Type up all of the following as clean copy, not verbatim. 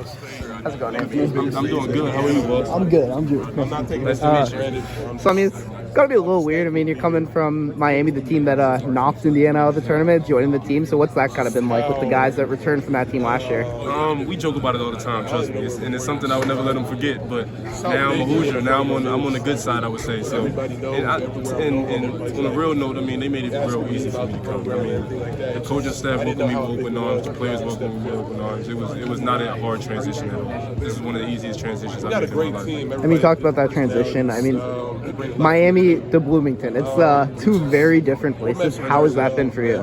How's it going, Anthony? I'm doing good. How are you, boss? I'm good. I'm good. I'm not taking this to meet you. So I mean, it's gotta be a little weird. I mean, you're coming from Miami, the team that knocked Indiana out of the tournament, joining the team. So what's that kind of been like with the guys that returned from that team last year? We joke about it all the time. Trust me, and it's something I would never let them forget. But now I'm a Hoosier. Now I'm on the good side, I would say. So, and on a real note, I mean, they made it real easy for me to come. I mean, the coaching staff welcomed me with open arms. The players welcomed me with open arms. It was not a hard transition at all. This is one of the easiest transitions I've made in my life. I mean, you talked about that transition. I mean, Miami to Bloomington. It's two very different places. How has that been for you?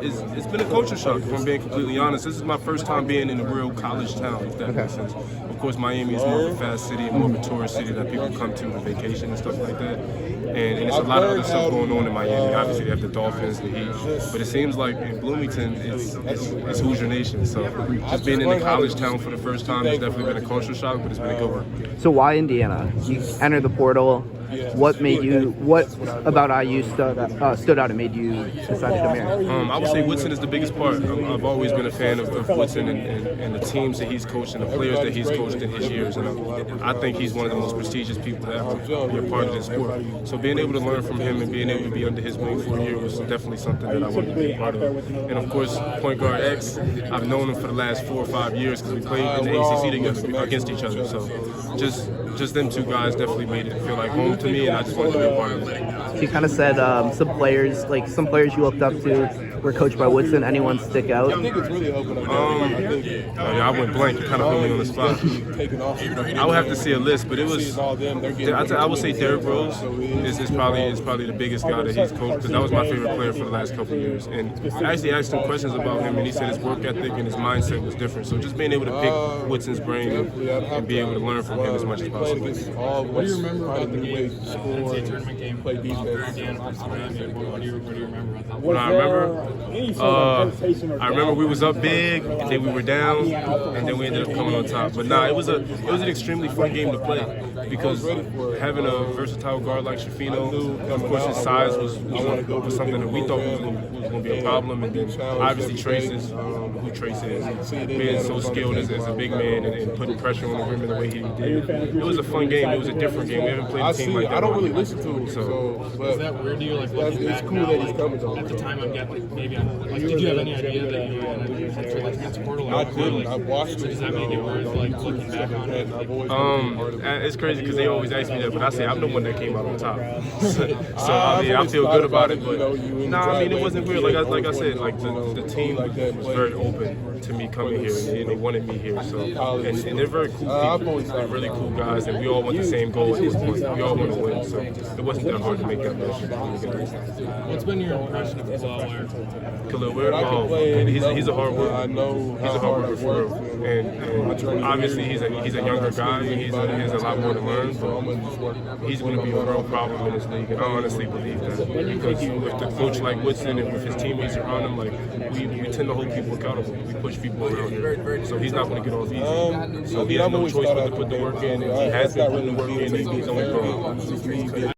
It's been a culture shock, if I'm being completely honest. This is my first time being in a real college town, if that makes sense. Of course, Miami is more of a fast city and more of a tourist city that people come to on vacation and stuff like that. And it's a lot of other stuff going on in Miami. Obviously, they have the Dolphins, the Heat. But it seems like in Bloomington, it's Hoosier Nation. So just being in a college town for the first time has definitely been a culture shock, but it's been a good one. So why Indiana? You entered the portal. What about IU stood out and made you decide to come here? I would say Woodson is the biggest part. I've always been a fan of Woodson and the teams that he's coached and the players that he's coached in his years. And I think he's one of the most prestigious people to ever be a part of this sport. So being able to learn from him and being able to be under his wing for a year was definitely something that I wanted to be a part of. And of course, point guard X, I've known him for the last 4 or 5 years because we played in the ACC together against each other. So just them two guys definitely made it feel like home to me, and I just wanted to be a part of it. So you kind of said some players you looked up to were coached by Woodson. Anyone stick out? I went blank. You kind of put me on the spot. I would have to see a list, but it was. I would say Derrick Rose is probably the biggest guy that he's coached because that was my favorite player for the last couple of years. And I actually asked him questions about him, and he said his work ethic and his mindset was different. So just being able to pick Woodson's brain and be able to learn from him as much as possible. What do you remember about the game? NCAA tournament game. Play defense. What do you remember? What I remember we was up big, and then we were down, and then we ended up coming on top. But it was an extremely fun game to play because having a versatile guard like Schifino, of course his size was something that we thought was going to be a problem, and then obviously Trace is who Trace is, being so skilled as a big man and putting pressure on the rim in the way he did. It was a fun game. It was a different game. We haven't played a team like that. I don't really listen to him, so is that weird to you? Like looking back now, at the time, did you have any idea that you were going to head for like this portal? I didn't. I watched it. Does that make it worse? Like looking back on it? It's crazy because they always ask me that, but I say I'm the one that came out on top. So I mean, I feel good about it, but I mean, it wasn't weird. Like I said, like the team was very open to me coming here, and they wanted me here. So and they're very cool people. They're really cool guys, and we all want the same goal at this point. We all want to win, so it wasn't that hard to make that decision. What's been your impression of Khalil Ware? Khalil Ware, and he's a hard worker. He's a hard worker for real. And obviously he's a younger guy, and he has a lot more to learn, but he's going to be a real problem in this league, and I honestly believe that. Because with the coach like Woodson and with his teammates around him, like we tend to hold people accountable. We push people around here. So he's not going to get off easy. So he has no choice but to put the work in, and he has been putting the work in, and he's only growing.